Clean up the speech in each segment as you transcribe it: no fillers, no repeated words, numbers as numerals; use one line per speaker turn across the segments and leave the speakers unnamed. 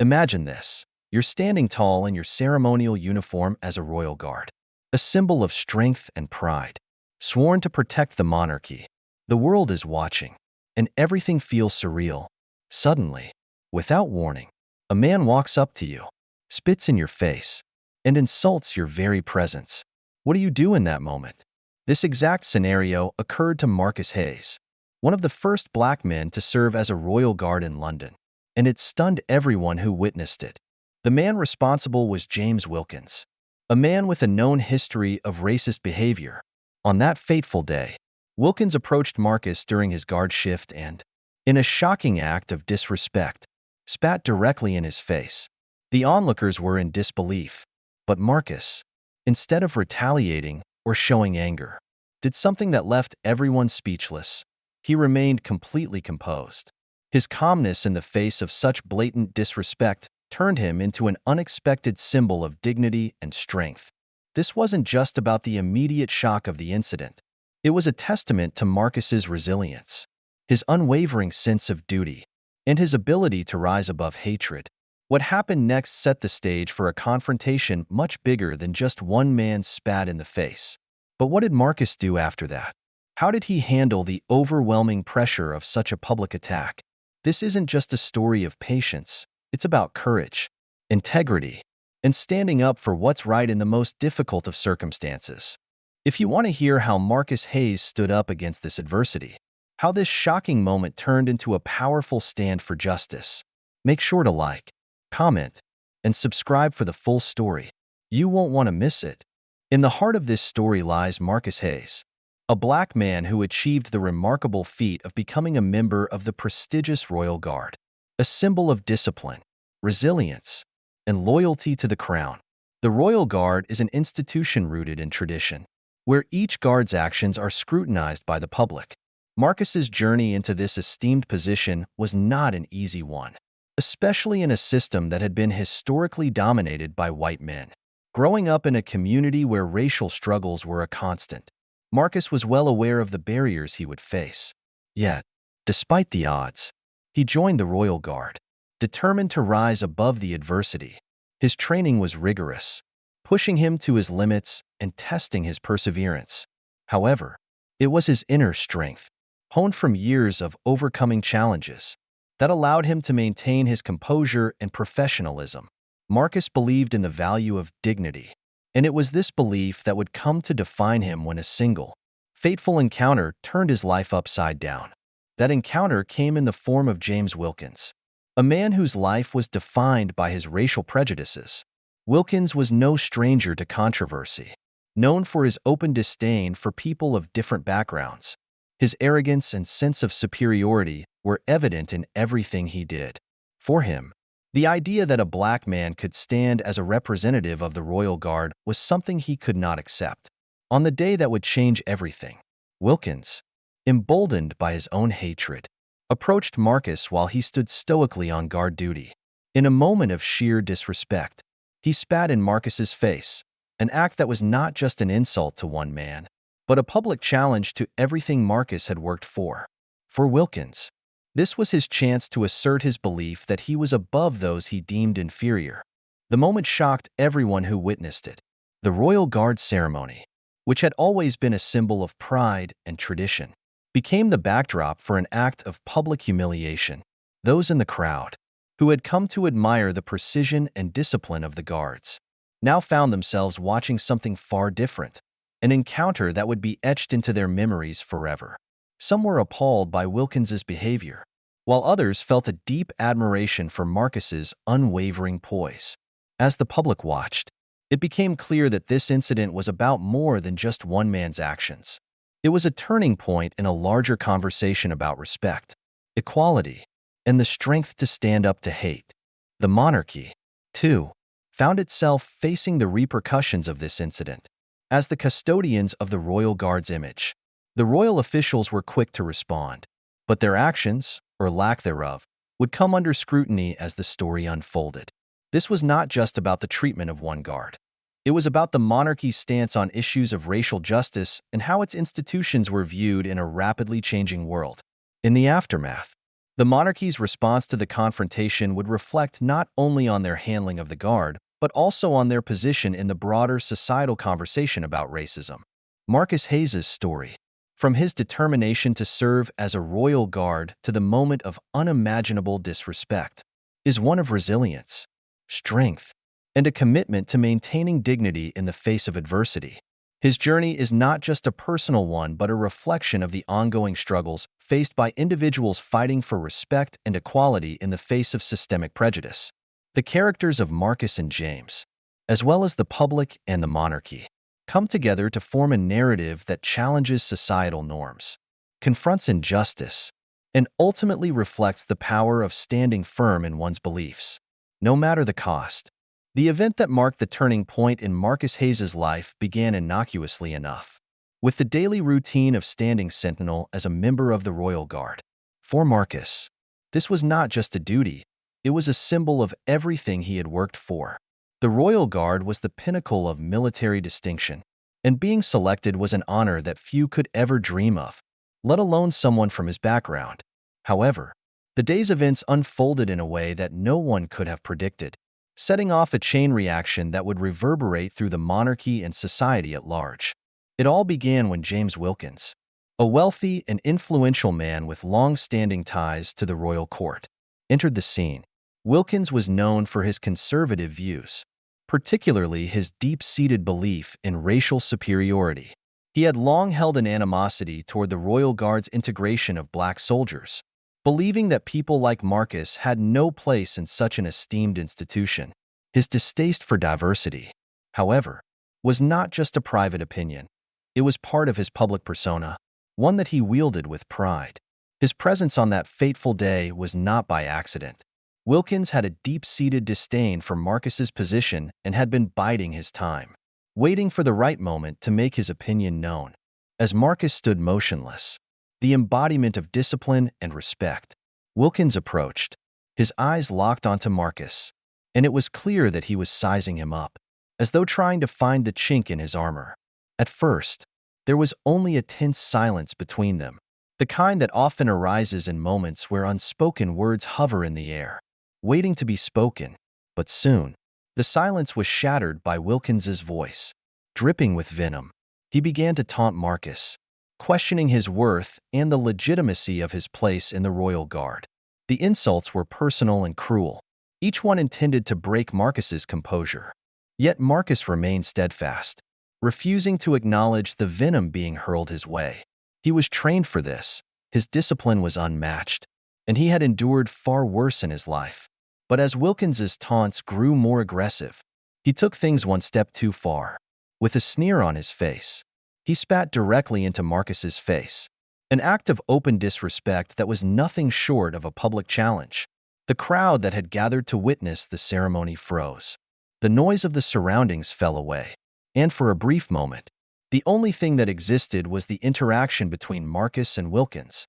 Imagine this. You're standing tall in your ceremonial uniform as a royal guard, a symbol of strength and pride, sworn to protect the monarchy. The world is watching, and everything feels surreal. Suddenly, without warning, a man walks up to you, spits in your face, and insults your very presence. What do you do in that moment? This exact scenario occurred to Marcus Hayes, one of the first black men to serve as a royal guard in London, and it stunned everyone who witnessed it. The man responsible was James Wilkins, a man with a known history of racist behavior. On that fateful day, Wilkins approached Marcus during his guard shift and, in a shocking act of disrespect, spat directly in his face. The onlookers were in disbelief, but Marcus, instead of retaliating or showing anger, did something that left everyone speechless. He remained completely composed. His calmness in the face of such blatant disrespect turned him into an unexpected symbol of dignity and strength. This wasn't just about the immediate shock of the incident. It was a testament to Marcus's resilience, his unwavering sense of duty, and his ability to rise above hatred. What happened next set the stage for a confrontation much bigger than just one man's spat in the face. But what did Marcus do after that? How did he handle the overwhelming pressure of such a public attack? This isn't just a story of patience. It's about courage, integrity, and standing up for what's right in the most difficult of circumstances. If you want to hear how Marcus Hayes stood up against this adversity, how this shocking moment turned into a powerful stand for justice, make sure to like, comment, and subscribe for the full story. You won't want to miss it. In the heart of this story lies Marcus Hayes, a black man who achieved the remarkable feat of becoming a member of the prestigious Royal Guard, a symbol of discipline, resilience, and loyalty to the crown. The Royal Guard is an institution rooted in tradition, where each guard's actions are scrutinized by the public. Marcus's journey into this esteemed position was not an easy one, especially in a system that had been historically dominated by white men. Growing up in a community where racial struggles were a constant, Marcus was well aware of the barriers he would face. Yet, despite the odds, he joined the Royal Guard, determined to rise above the adversity. His training was rigorous, pushing him to his limits and testing his perseverance. However, it was his inner strength, honed from years of overcoming challenges, that allowed him to maintain his composure and professionalism. Marcus believed in the value of dignity, and it was this belief that would come to define him when a single, fateful encounter turned his life upside down. That encounter came in the form of James Wilkins, a man whose life was defined by his racial prejudices. Wilkins was no stranger to controversy, known for his open disdain for people of different backgrounds. His arrogance and sense of superiority were evident in everything he did. For him, the idea that a black man could stand as a representative of the Royal Guard was something he could not accept. On the day that would change everything, Wilkins, emboldened by his own hatred, approached Marcus while he stood stoically on guard duty. In a moment of sheer disrespect, he spat in Marcus's face, an act that was not just an insult to one man, but a public challenge to everything Marcus had worked for. For Wilkins, this was his chance to assert his belief that he was above those he deemed inferior. The moment shocked everyone who witnessed it. The Royal Guard ceremony, which had always been a symbol of pride and tradition, became the backdrop for an act of public humiliation. Those in the crowd, who had come to admire the precision and discipline of the guards, now found themselves watching something far different, an encounter that would be etched into their memories forever. Some were appalled by Wilkins's behavior, while others felt a deep admiration for Marcus's unwavering poise. As the public watched, it became clear that this incident was about more than just one man's actions. It was a turning point in a larger conversation about respect, equality, and the strength to stand up to hate. The monarchy, too, found itself facing the repercussions of this incident. As the custodians of the Royal Guard's image, the royal officials were quick to respond, but their actions, or lack thereof, would come under scrutiny as the story unfolded. This was not just about the treatment of one guard. It was about the monarchy's stance on issues of racial justice and how its institutions were viewed in a rapidly changing world. In the aftermath, The monarchy's response to the confrontation would reflect not only on their handling of the guard, but also on their position in the broader societal conversation about racism. Marcus Hayes's story, from his determination to serve as a royal guard to the moment of unimaginable disrespect, is one of resilience, strength, and a commitment to maintaining dignity in the face of adversity. His journey is not just a personal one, but a reflection of the ongoing struggles faced by individuals fighting for respect and equality in the face of systemic prejudice. The characters of Marcus and James, as well as the public and the monarchy, come together to form a narrative that challenges societal norms, confronts injustice, and ultimately reflects the power of standing firm in one's beliefs, no matter the cost. The event that marked the turning point in Marcus Hayes's life began innocuously enough, with the daily routine of standing sentinel as a member of the Royal Guard. For Marcus, this was not just a duty, it was a symbol of everything he had worked for. The Royal Guard was the pinnacle of military distinction, and being selected was an honor that few could ever dream of, let alone someone from his background. However, the day's events unfolded in a way that no one could have predicted, setting off a chain reaction that would reverberate through the monarchy and society at large. It all began when James Wilkins, a wealthy and influential man with long-standing ties to the royal court, entered the scene. Wilkins was known for his conservative views, particularly his deep-seated belief in racial superiority. He had long held an animosity toward the Royal Guard's integration of black soldiers, believing that people like Marcus had no place in such an esteemed institution. His distaste for diversity, however, was not just a private opinion. It was part of his public persona, one that he wielded with pride. His presence on that fateful day was not by accident. Wilkins had a deep-seated disdain for Marcus's position and had been biding his time, waiting for the right moment to make his opinion known. As Marcus stood motionless, the embodiment of discipline and respect, Wilkins approached, his eyes locked onto Marcus, and it was clear that he was sizing him up, as though trying to find the chink in his armor. At first, there was only a tense silence between them, the kind that often arises in moments where unspoken words hover in the air, waiting to be spoken. But soon, the silence was shattered by Wilkins's voice. Dripping with venom, he began to taunt Marcus, questioning his worth and the legitimacy of his place in the Royal Guard. The insults were personal and cruel, each one intended to break Marcus's composure. Yet Marcus remained steadfast, refusing to acknowledge the venom being hurled his way. He was trained for this, his discipline was unmatched, and he had endured far worse in his life. But as Wilkins's taunts grew more aggressive, he took things one step too far. With a sneer on his face, he spat directly into Marcus's face, an act of open disrespect that was nothing short of a public challenge. The crowd that had gathered to witness the ceremony froze. The noise of the surroundings fell away, and for a brief moment, the only thing that existed was the interaction between Marcus and Wilkins.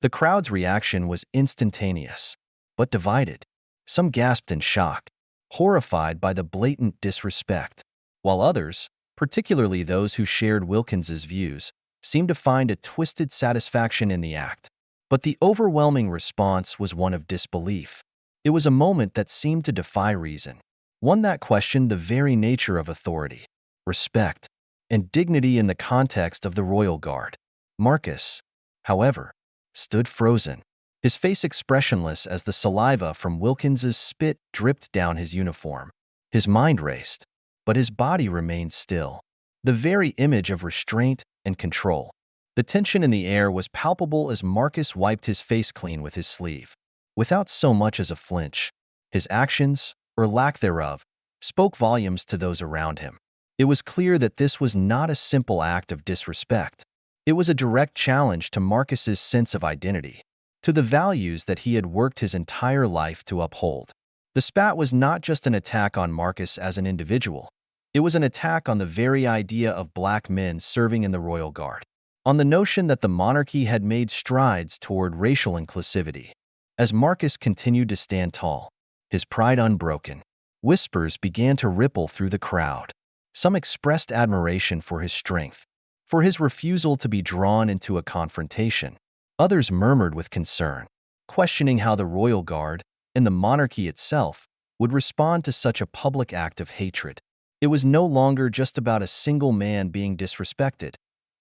The crowd's reaction was instantaneous, but divided. Some gasped in shock, horrified by the blatant disrespect, while others, particularly those who shared Wilkins's views, seemed to find a twisted satisfaction in the act. But the overwhelming response was one of disbelief. It was a moment that seemed to defy reason, one that questioned the very nature of authority, respect, and dignity in the context of the Royal Guard. Marcus, however, stood frozen, his face expressionless as the saliva from Wilkins's spit dripped down his uniform. His mind raced, but his body remained still, the very image of restraint and control. The tension in the air was palpable as Marcus wiped his face clean with his sleeve. Without so much as a flinch, his actions, or lack thereof, spoke volumes to those around him. It was clear that this was not a simple act of disrespect. It was a direct challenge to Marcus's sense of identity, to the values that he had worked his entire life to uphold. The spat was not just an attack on Marcus as an individual. It was an attack on the very idea of black men serving in the Royal Guard, on the notion that the monarchy had made strides toward racial inclusivity. As Marcus continued to stand tall, his pride unbroken, whispers began to ripple through the crowd. Some expressed admiration for his strength, for his refusal to be drawn into a confrontation. Others murmured with concern, questioning how the royal guard and the monarchy itself would respond to such a public act of hatred. It was no longer just about a single man being disrespected.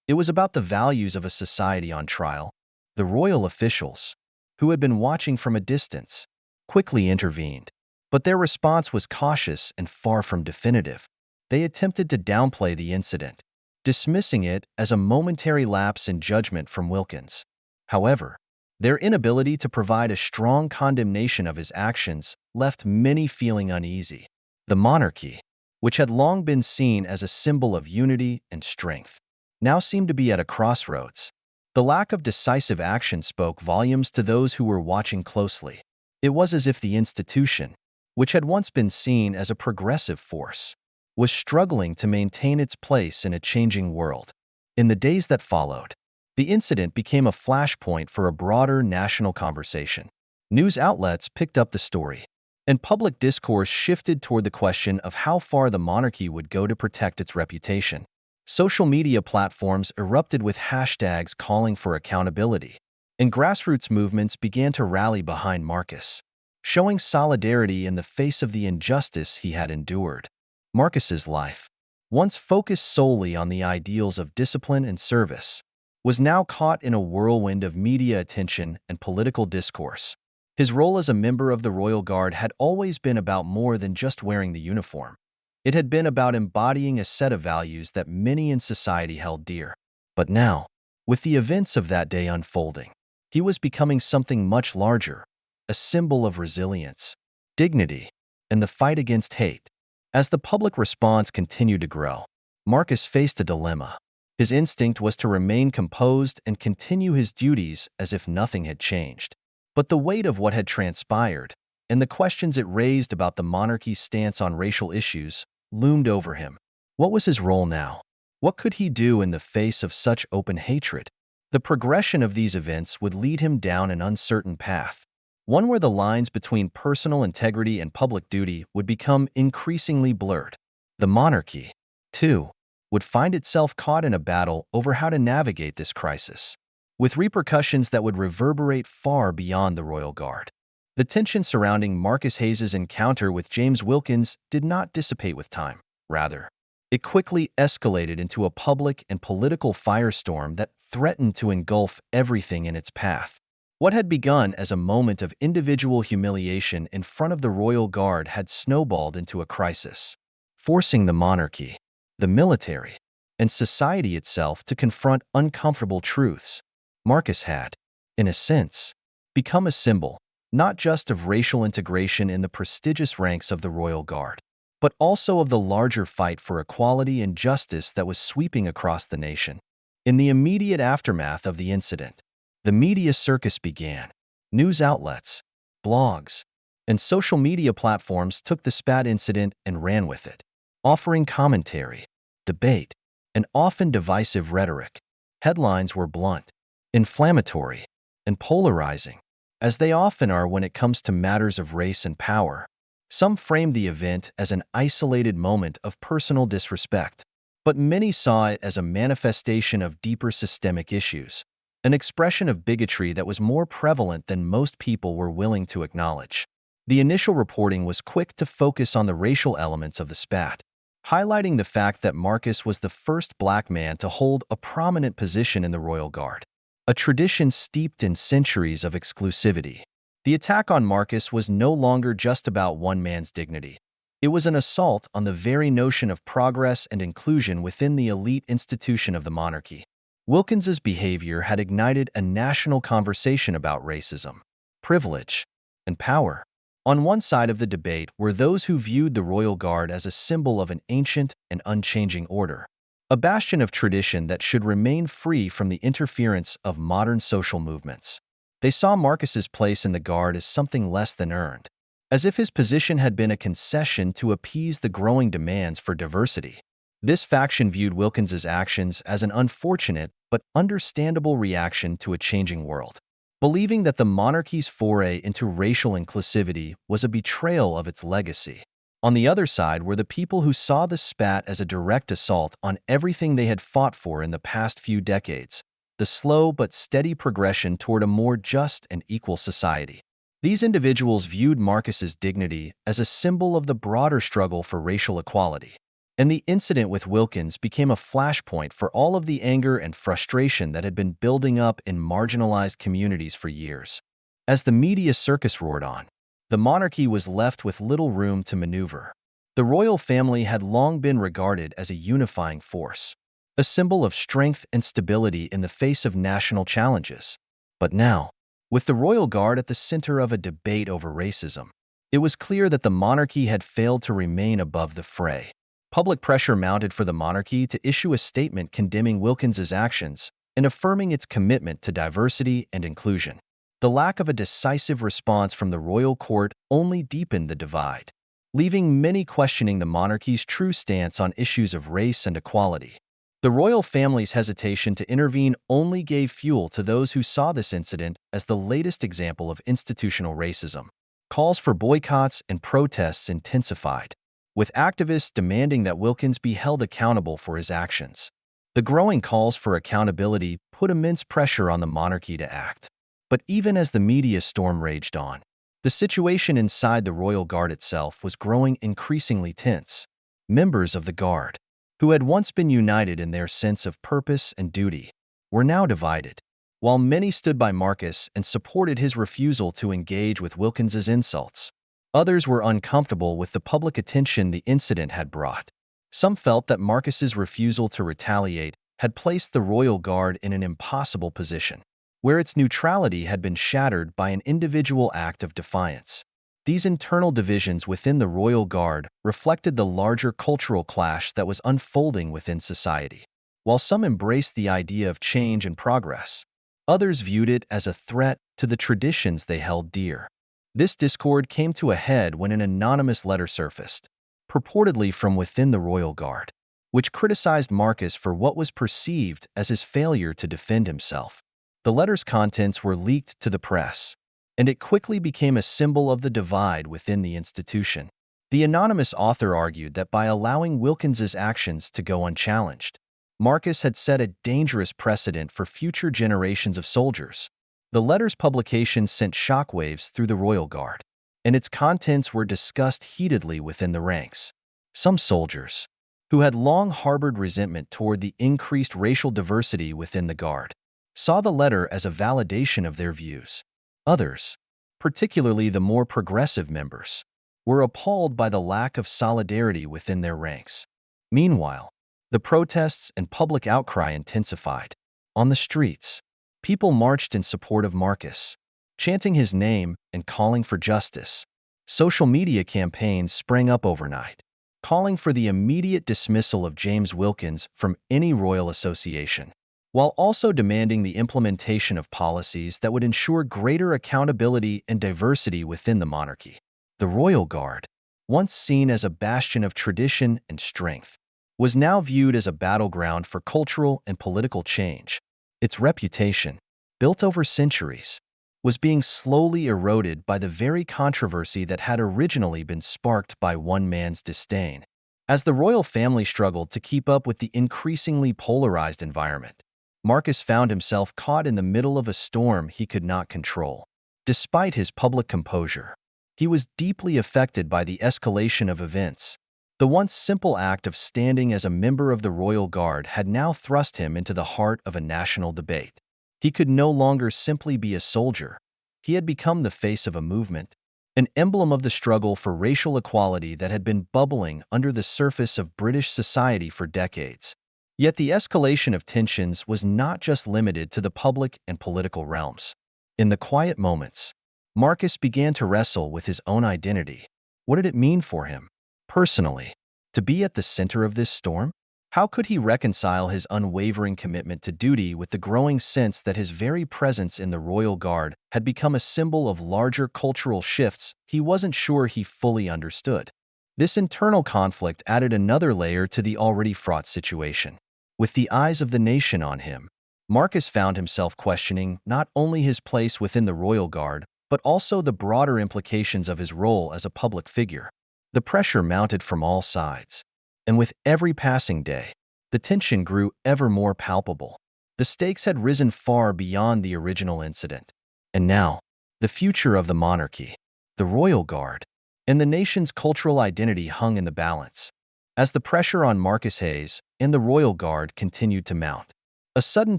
It was about the values of a society on trial. The royal officials, who had been watching from a distance, quickly intervened. But their response was cautious and far from definitive. They attempted to downplay the incident, dismissing it as a momentary lapse in judgment from Wilkins. However, their inability to provide a strong condemnation of his actions left many feeling uneasy. The monarchy, which had long been seen as a symbol of unity and strength, now seemed to be at a crossroads. The lack of decisive action spoke volumes to those who were watching closely. It was as if the institution, which had once been seen as a progressive force, was struggling to maintain its place in a changing world. In the days that followed, the incident became a flashpoint for a broader national conversation. News outlets picked up the story, and public discourse shifted toward the question of how far the monarchy would go to protect its reputation. Social media platforms erupted with hashtags calling for accountability, and grassroots movements began to rally behind Marcus, showing solidarity in the face of the injustice he had endured. Marcus's life, once focused solely on the ideals of discipline and service, was now caught in a whirlwind of media attention and political discourse. His role as a member of the Royal Guard had always been about more than just wearing the uniform. It had been about embodying a set of values that many in society held dear. But now, with the events of that day unfolding, he was becoming something much larger, a symbol of resilience, dignity, and the fight against hate. As the public response continued to grow, Marcus faced a dilemma. His instinct was to remain composed and continue his duties as if nothing had changed. But the weight of what had transpired, and the questions it raised about the monarchy's stance on racial issues, loomed over him. What was his role now? What could he do in the face of such open hatred? The progression of these events would lead him down an uncertain path, one where the lines between personal integrity and public duty would become increasingly blurred. The monarchy, too, would find itself caught in a battle over how to navigate this crisis, with repercussions that would reverberate far beyond the Royal Guard. The tension surrounding Marcus Hayes's encounter with James Wilkins did not dissipate with time. Rather, it quickly escalated into a public and political firestorm that threatened to engulf everything in its path. What had begun as a moment of individual humiliation in front of the Royal Guard had snowballed into a crisis, forcing the monarchy, the military, and society itself to confront uncomfortable truths. Marcus had, in a sense, become a symbol, not just of racial integration in the prestigious ranks of the Royal Guard, but also of the larger fight for equality and justice that was sweeping across the nation. In the immediate aftermath of the incident, the media circus began. News outlets, blogs, and social media platforms took the Spat incident and ran with it, offering commentary, debate, and often divisive rhetoric. Headlines were blunt, inflammatory, and polarizing, as they often are when it comes to matters of race and power. Some framed the event as an isolated moment of personal disrespect, but many saw it as a manifestation of deeper systemic issues, an expression of bigotry that was more prevalent than most people were willing to acknowledge. The initial reporting was quick to focus on the racial elements of the spat, highlighting the fact that Marcus was the first black man to hold a prominent position in the Royal Guard, a tradition steeped in centuries of exclusivity. The attack on Marcus was no longer just about one man's dignity. It was an assault on the very notion of progress and inclusion within the elite institution of the monarchy. Wilkins's behavior had ignited a national conversation about racism, privilege, and power. On one side of the debate were those who viewed the Royal Guard as a symbol of an ancient and unchanging order, a bastion of tradition that should remain free from the interference of modern social movements. They saw Marcus's place in the Guard as something less than earned, as if his position had been a concession to appease the growing demands for diversity. This faction viewed Wilkins's actions as an unfortunate but understandable reaction to a changing world, believing that the monarchy's foray into racial inclusivity was a betrayal of its legacy. On the other side were the people who saw the spat as a direct assault on everything they had fought for in the past few decades, the slow but steady progression toward a more just and equal society. These individuals viewed Marcus's dignity as a symbol of the broader struggle for racial equality, and the incident with Wilkins became a flashpoint for all of the anger and frustration that had been building up in marginalized communities for years. As the media circus roared on, the monarchy was left with little room to maneuver. The royal family had long been regarded as a unifying force, a symbol of strength and stability in the face of national challenges. But now, with the royal guard at the center of a debate over racism, it was clear that the monarchy had failed to remain above the fray. Public pressure mounted for the monarchy to issue a statement condemning Wilkins's actions and affirming its commitment to diversity and inclusion. The lack of a decisive response from the royal court only deepened the divide, leaving many questioning the monarchy's true stance on issues of race and equality. The royal family's hesitation to intervene only gave fuel to those who saw this incident as the latest example of institutional racism. Calls for boycotts and protests intensified, with activists demanding that Wilkins be held accountable for his actions. The growing calls for accountability put immense pressure on the monarchy to act. But even as the media storm raged on, the situation inside the royal guard itself was growing increasingly tense. Members of the guard, who had once been united in their sense of purpose and duty, were now divided. While many stood by Marcus and supported his refusal to engage with Wilkins's insults, others were uncomfortable with the public attention the incident had brought. Some felt that Marcus's refusal to retaliate had placed the royal guard in an impossible position, where its neutrality had been shattered by an individual act of defiance. These internal divisions within the royal guard reflected the larger cultural clash that was unfolding within society. While some embraced the idea of change and progress, others viewed it as a threat to the traditions they held dear. This discord came to a head when an anonymous letter surfaced, purportedly from within the royal guard, which criticized Marcus for what was perceived as his failure to defend himself. The letter's contents were leaked to the press, and it quickly became a symbol of the divide within the institution. The anonymous author argued that by allowing Wilkins's actions to go unchallenged, Marcus had set a dangerous precedent for future generations of soldiers. The letter's publication sent shockwaves through the royal guard, and its contents were discussed heatedly within the ranks. Some soldiers, who had long harbored resentment toward the increased racial diversity within the guard, saw the letter as a validation of their views. Others, particularly the more progressive members, were appalled by the lack of solidarity within their ranks. Meanwhile, the protests and public outcry intensified. On the streets, people marched in support of Marcus, chanting his name and calling for justice. Social media campaigns sprang up overnight, calling for the immediate dismissal of James Wilkins from any royal association, while also demanding the implementation of policies that would ensure greater accountability and diversity within the monarchy. The royal guard, once seen as a bastion of tradition and strength, was now viewed as a battleground for cultural and political change. Its reputation, built over centuries, was being slowly eroded by the very controversy that had originally been sparked by one man's disdain. As the royal family struggled to keep up with the increasingly polarized environment, Marcus found himself caught in the middle of a storm he could not control. Despite his public composure, he was deeply affected by the escalation of events. The once simple act of standing as a member of the royal guard had now thrust him into the heart of a national debate. He could no longer simply be a soldier. He had become the face of a movement, an emblem of the struggle for racial equality that had been bubbling under the surface of British society for decades. Yet the escalation of tensions was not just limited to the public and political realms. In the quiet moments, Marcus began to wrestle with his own identity. What did it mean for him, personally, to be at the center of this storm? How could he reconcile his unwavering commitment to duty with the growing sense that his very presence in the royal guard had become a symbol of larger cultural shifts he wasn't sure he fully understood? This internal conflict added another layer to the already fraught situation. With the eyes of the nation on him, Marcus found himself questioning not only his place within the royal guard, but also the broader implications of his role as a public figure. The pressure mounted from all sides, and with every passing day, the tension grew ever more palpable. The stakes had risen far beyond the original incident. And now, the future of the monarchy, the royal guard, and the nation's cultural identity hung in the balance. As the pressure on Marcus Hayes and the royal guard continued to mount, a sudden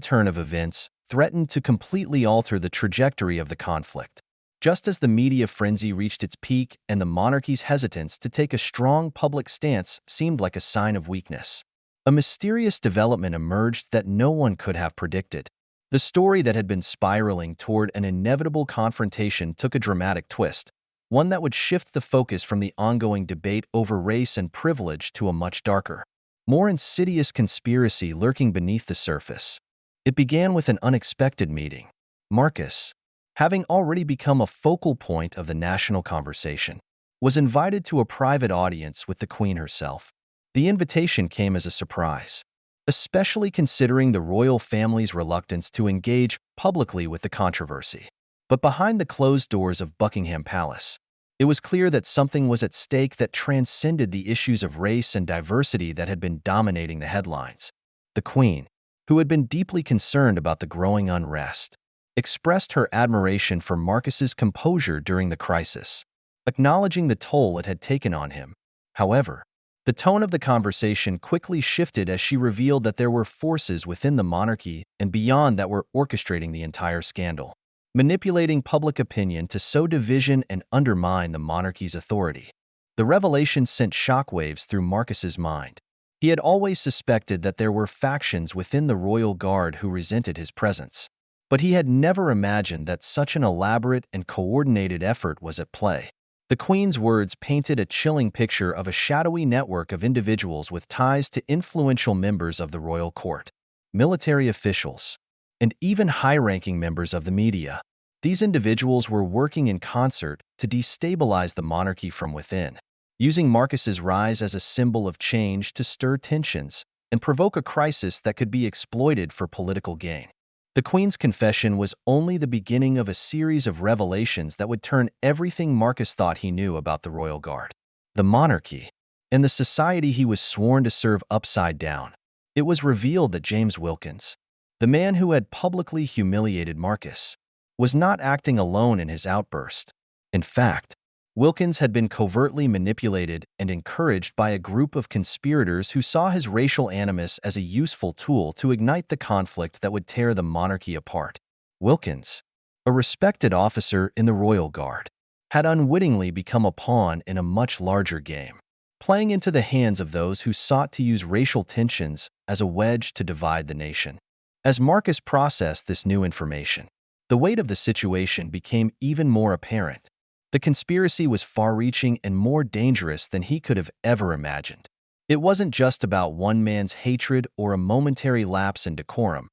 turn of events threatened to completely alter the trajectory of the conflict. Just as the media frenzy reached its peak and the monarchy's hesitance to take a strong public stance seemed like a sign of weakness, a mysterious development emerged that no one could have predicted. The story that had been spiraling toward an inevitable confrontation took a dramatic twist, one that would shift the focus from the ongoing debate over race and privilege to a much darker, more insidious conspiracy lurking beneath the surface. It began with an unexpected meeting. Marcus, having already become a focal point of the national conversation, was invited to a private audience with the Queen herself. The invitation came as a surprise, especially considering the royal family's reluctance to engage publicly with the controversy. But behind the closed doors of Buckingham Palace, it was clear that something was at stake that transcended the issues of race and diversity that had been dominating the headlines. The Queen, who had been deeply concerned about the growing unrest, expressed her admiration for Marcus's composure during the crisis, acknowledging the toll it had taken on him. However, the tone of the conversation quickly shifted as she revealed that there were forces within the monarchy and beyond that were orchestrating the entire scandal, manipulating public opinion to sow division and undermine the monarchy's authority. The revelation sent shockwaves through Marcus's mind. He had always suspected that there were factions within the royal guard who resented his presence, but he had never imagined that such an elaborate and coordinated effort was at play. The Queen's words painted a chilling picture of a shadowy network of individuals with ties to influential members of the royal court, military officials, and even high-ranking members of the media. These individuals were working in concert to destabilize the monarchy from within, using Marcus's rise as a symbol of change to stir tensions and provoke a crisis that could be exploited for political gain. The Queen's confession was only the beginning of a series of revelations that would turn everything Marcus thought he knew about the royal guard, the monarchy, and the society he was sworn to serve upside down. It was revealed that James Wilkins, the man who had publicly humiliated Marcus, was not acting alone in his outburst. In fact, Wilkins had been covertly manipulated and encouraged by a group of conspirators who saw his racial animus as a useful tool to ignite the conflict that would tear the monarchy apart. Wilkins, a respected officer in the royal guard, had unwittingly become a pawn in a much larger game, playing into the hands of those who sought to use racial tensions as a wedge to divide the nation. As Marcus processed this new information, the weight of the situation became even more apparent. The conspiracy was far-reaching and more dangerous than he could have ever imagined. It wasn't just about one man's hatred or a momentary lapse in decorum.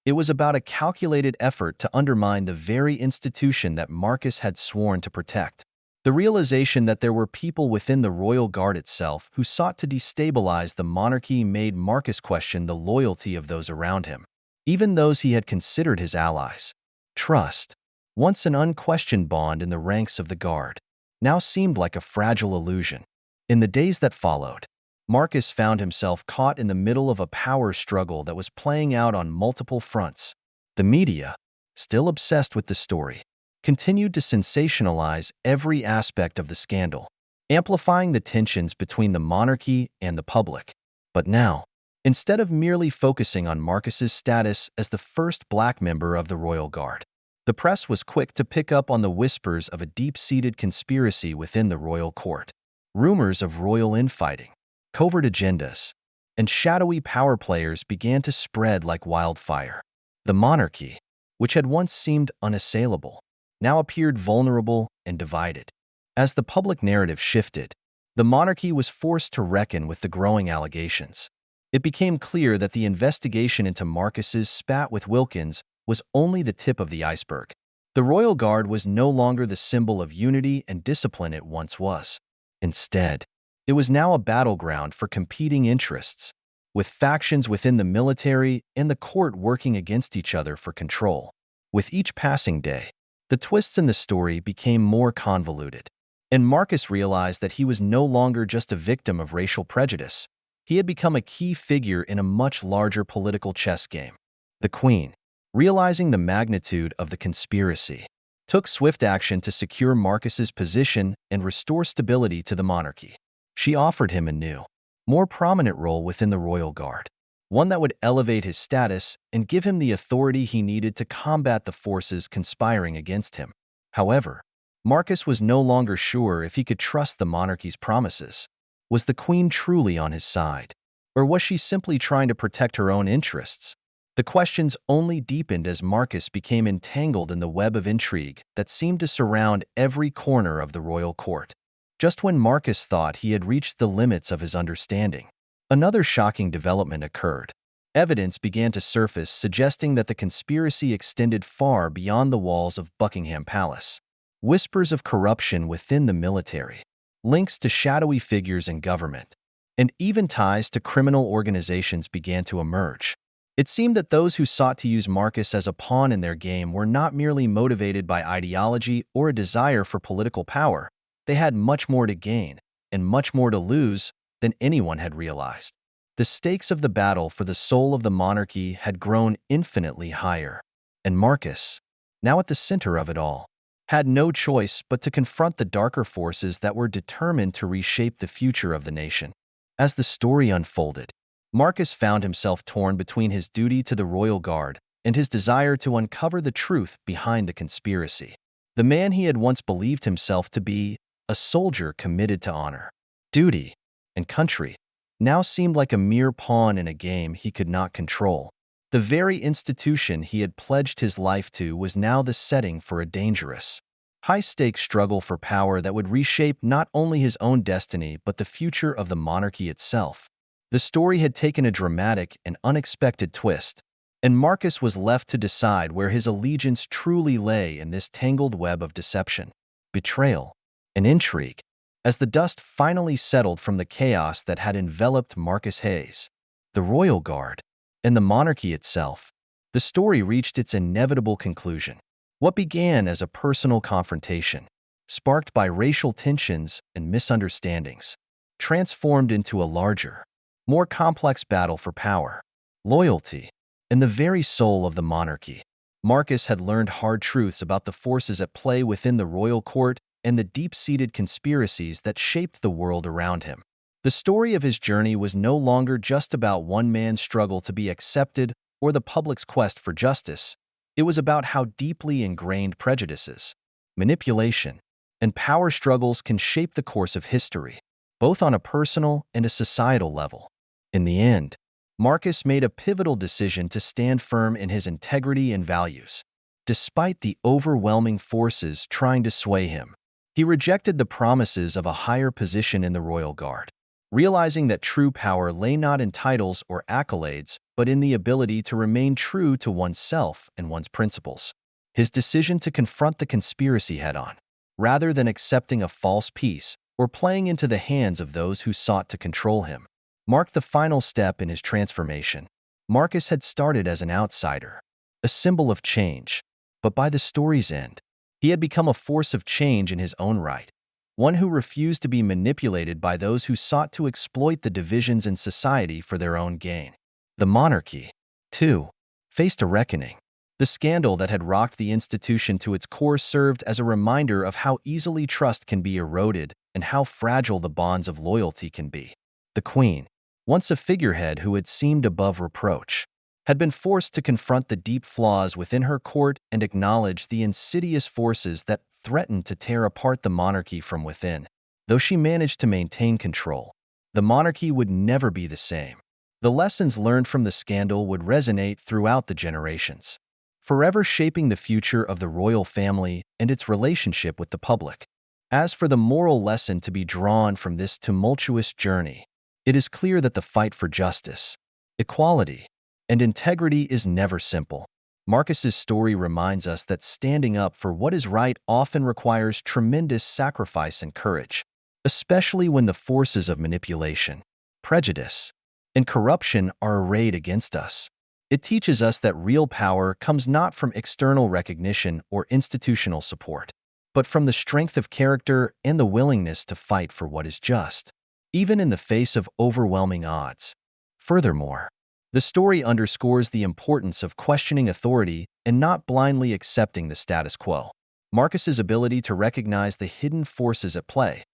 It was about a calculated effort to undermine the very institution that Marcus had sworn to protect. The realization that there were people within the royal guard itself who sought to destabilize the monarchy made Marcus question the loyalty of those around him, even those he had considered his allies. Trust, once an unquestioned bond in the ranks of the guard, now seemed like a fragile illusion. In the days that followed, Marcus found himself caught in the middle of a power struggle that was playing out on multiple fronts. The media, still obsessed with the story, continued to sensationalize every aspect of the scandal, amplifying the tensions between the monarchy and the public. But now, instead of merely focusing on Marcus's status as the first black member of the royal guard, the press was quick to pick up on the whispers of a deep-seated conspiracy within the royal court. Rumors of royal infighting, covert agendas, and shadowy power players began to spread like wildfire. The monarchy, which had once seemed unassailable, now appeared vulnerable and divided. As the public narrative shifted, the monarchy was forced to reckon with the growing allegations. It became clear that the investigation into Marcus's spat with Wilkins was only the tip of the iceberg. The royal guard was no longer the symbol of unity and discipline it once was. Instead, it was now a battleground for competing interests, with factions within the military and the court working against each other for control. With each passing day, the twists in the story became more convoluted, and Marcus realized that he was no longer just a victim of racial prejudice. He had become a key figure in a much larger political chess game. The queen, realizing the magnitude of the conspiracy, took swift action to secure Marcus's position and restore stability to the monarchy. She offered him a new, more prominent role within the royal guard, one that would elevate his status and give him the authority he needed to combat the forces conspiring against him. However, Marcus was no longer sure if he could trust the monarchy's promises. Was the queen truly on his side? Or was she simply trying to protect her own interests? The questions only deepened as Marcus became entangled in the web of intrigue that seemed to surround every corner of the royal court. Just when Marcus thought he had reached the limits of his understanding, another shocking development occurred. Evidence began to surface suggesting that the conspiracy extended far beyond the walls of Buckingham Palace. Whispers of corruption within the military, links to shadowy figures in government, and even ties to criminal organizations began to emerge. It seemed that those who sought to use Marcus as a pawn in their game were not merely motivated by ideology or a desire for political power. They had much more to gain and much more to lose than anyone had realized. The stakes of the battle for the soul of the monarchy had grown infinitely higher, and Marcus, now at the center of it all, had no choice but to confront the darker forces that were determined to reshape the future of the nation. As the story unfolded, Marcus found himself torn between his duty to the royal guard and his desire to uncover the truth behind the conspiracy. The man he had once believed himself to be, a soldier committed to honor, duty, and country, now seemed like a mere pawn in a game he could not control. The very institution he had pledged his life to was now the setting for a dangerous, high-stakes struggle for power that would reshape not only his own destiny but the future of the monarchy itself. The story had taken a dramatic and unexpected twist, and Marcus was left to decide where his allegiance truly lay in this tangled web of deception, betrayal, and intrigue. As the dust finally settled from the chaos that had enveloped Marcus Hayes, the royal guard, and the monarchy itself, the story reached its inevitable conclusion. What began as a personal confrontation, sparked by racial tensions and misunderstandings, transformed into a larger, more complex battle for power, loyalty, and the very soul of the monarchy. Marcus had learned hard truths about the forces at play within the royal court and the deep-seated conspiracies that shaped the world around him. The story of his journey was no longer just about one man's struggle to be accepted or the public's quest for justice. It was about how deeply ingrained prejudices, manipulation, and power struggles can shape the course of history, both on a personal and a societal level. In the end, Marcus made a pivotal decision to stand firm in his integrity and values. Despite the overwhelming forces trying to sway him, he rejected the promises of a higher position in the royal guard, realizing that true power lay not in titles or accolades, but in the ability to remain true to oneself and one's principles. His decision to confront the conspiracy head-on, rather than accepting a false peace or playing into the hands of those who sought to control him, marked the final step in his transformation. Marcus had started as an outsider, a symbol of change, but by the story's end, he had become a force of change in his own right, one who refused to be manipulated by those who sought to exploit the divisions in society for their own gain. The monarchy, too, faced a reckoning. The scandal that had rocked the institution to its core served as a reminder of how easily trust can be eroded and how fragile the bonds of loyalty can be. The queen, once a figurehead who had seemed above reproach, had been forced to confront the deep flaws within her court and acknowledge the insidious forces that threatened to tear apart the monarchy from within. Though she managed to maintain control, the monarchy would never be the same. The lessons learned from the scandal would resonate throughout the generations, forever shaping the future of the royal family and its relationship with the public. As for the moral lesson to be drawn from this tumultuous journey, it is clear that the fight for justice, equality, and integrity is never simple. Marcus's story reminds us that standing up for what is right often requires tremendous sacrifice and courage, especially when the forces of manipulation, prejudice, and corruption are arrayed against us. It teaches us that real power comes not from external recognition or institutional support, but from the strength of character and the willingness to fight for what is just, even in the face of overwhelming odds. Furthermore, The story underscores the importance of questioning authority and not blindly accepting the status quo. Marcus's ability to recognize the hidden forces at play,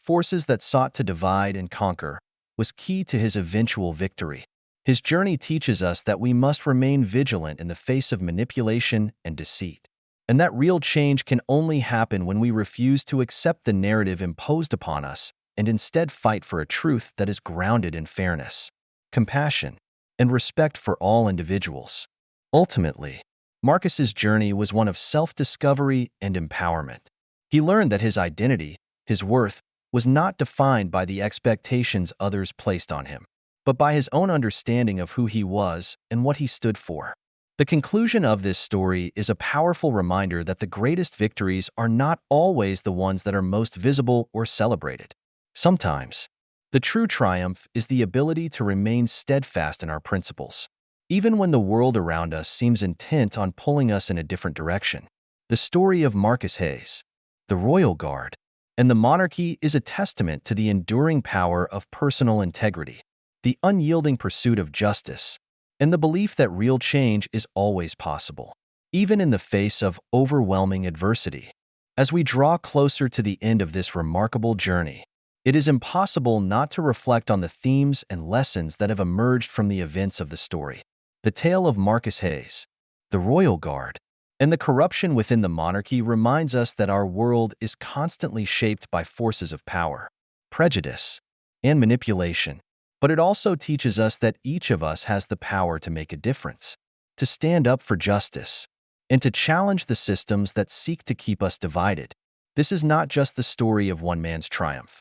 forces that sought to divide and conquer, was key to his eventual victory. His journey teaches us that we must remain vigilant in the face of manipulation and deceit, and that real change can only happen when we refuse to accept the narrative imposed upon us and instead fight for a truth that is grounded in fairness, compassion, and respect for all individuals. Ultimately, Marcus's journey was one of self-discovery and empowerment. He learned that his identity, his worth, was not defined by the expectations others placed on him, but by his own understanding of who he was and what he stood for. The conclusion of this story is a powerful reminder that the greatest victories are not always the ones that are most visible or celebrated. Sometimes, the true triumph is the ability to remain steadfast in our principles, even when the world around us seems intent on pulling us in a different direction. The story of Marcus Hayes, the Royal Guard, and the monarchy is a testament to the enduring power of personal integrity, the unyielding pursuit of justice, and the belief that real change is always possible, even in the face of overwhelming adversity. As we draw closer to the end of this remarkable journey, it is impossible not to reflect on the themes and lessons that have emerged from the events of the story. The tale of Marcus Hayes, the Royal Guard, and the corruption within the monarchy reminds us that our world is constantly shaped by forces of power, prejudice, and manipulation. But it also teaches us that each of us has the power to make a difference, to stand up for justice, and to challenge the systems that seek to keep us divided. This is not just the story of one man's triumph.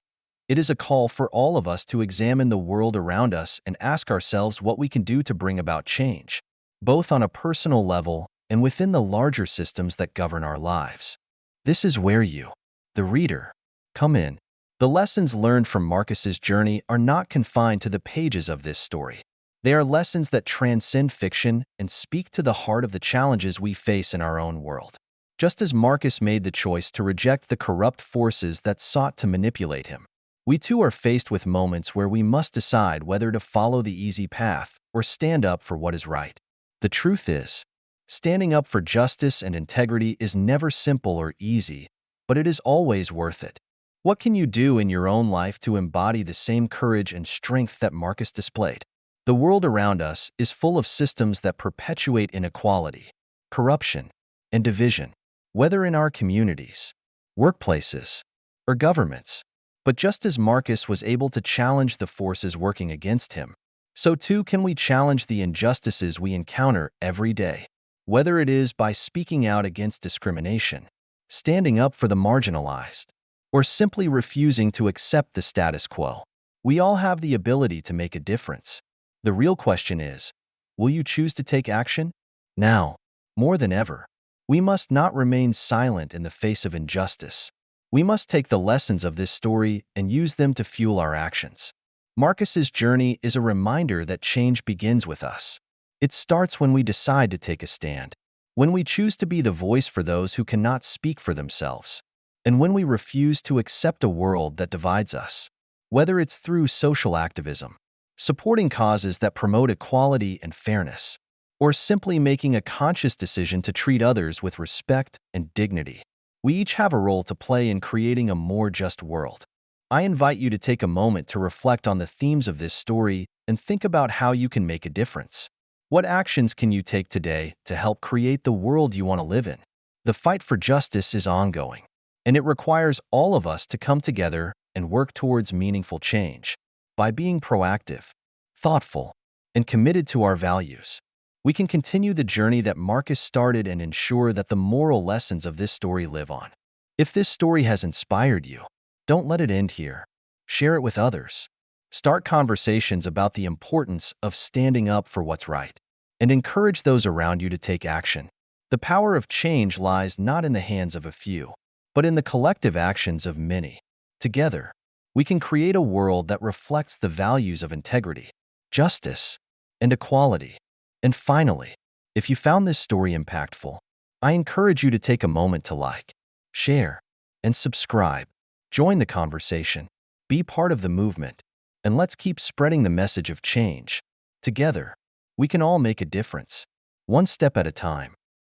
It is a call for all of us to examine the world around us and ask ourselves what we can do to bring about change, both on a personal level and within the larger systems that govern our lives. This is where you, the reader, come in. The lessons learned from Marcus's journey are not confined to the pages of this story. They are lessons that transcend fiction and speak to the heart of the challenges we face in our own world. Just as Marcus made the choice to reject the corrupt forces that sought to manipulate him, we too are faced with moments where we must decide whether to follow the easy path or stand up for what is right. The truth is, standing up for justice and integrity is never simple or easy, but it is always worth it. What can you do in your own life to embody the same courage and strength that Marcus displayed? The world around us is full of systems that perpetuate inequality, corruption, and division, whether in our communities, workplaces, or governments. But just as Marcus was able to challenge the forces working against him, so too can we challenge the injustices we encounter every day, whether it is by speaking out against discrimination, standing up for the marginalized, or simply refusing to accept the status quo. We all have the ability to make a difference. The real question is, will you choose to take action? Now, more than ever, we must not remain silent in the face of injustice. We must take the lessons of this story and use them to fuel our actions. Marcus's journey is a reminder that change begins with us. It starts when we decide to take a stand, when we choose to be the voice for those who cannot speak for themselves, and when we refuse to accept a world that divides us. Whether it's through social activism, supporting causes that promote equality and fairness, or simply making a conscious decision to treat others with respect and dignity, we each have a role to play in creating a more just world. I invite you to take a moment to reflect on the themes of this story and think about how you can make a difference. What actions can you take today to help create the world you want to live in? The fight for justice is ongoing, and it requires all of us to come together and work towards meaningful change. By being proactive, thoughtful, and committed to our values, we can continue the journey that Marcus started and ensure that the moral lessons of this story live on. If this story has inspired you, don't let it end here. Share it with others. Start conversations about the importance of standing up for what's right, and encourage those around you to take action. The power of change lies not in the hands of a few, but in the collective actions of many. Together, we can create a world that reflects the values of integrity, justice, and equality. And finally, if you found this story impactful, I encourage you to take a moment to like, share, and subscribe. Join the conversation, be part of the movement, and let's keep spreading the message of change together. We can all make a difference, one step at a time.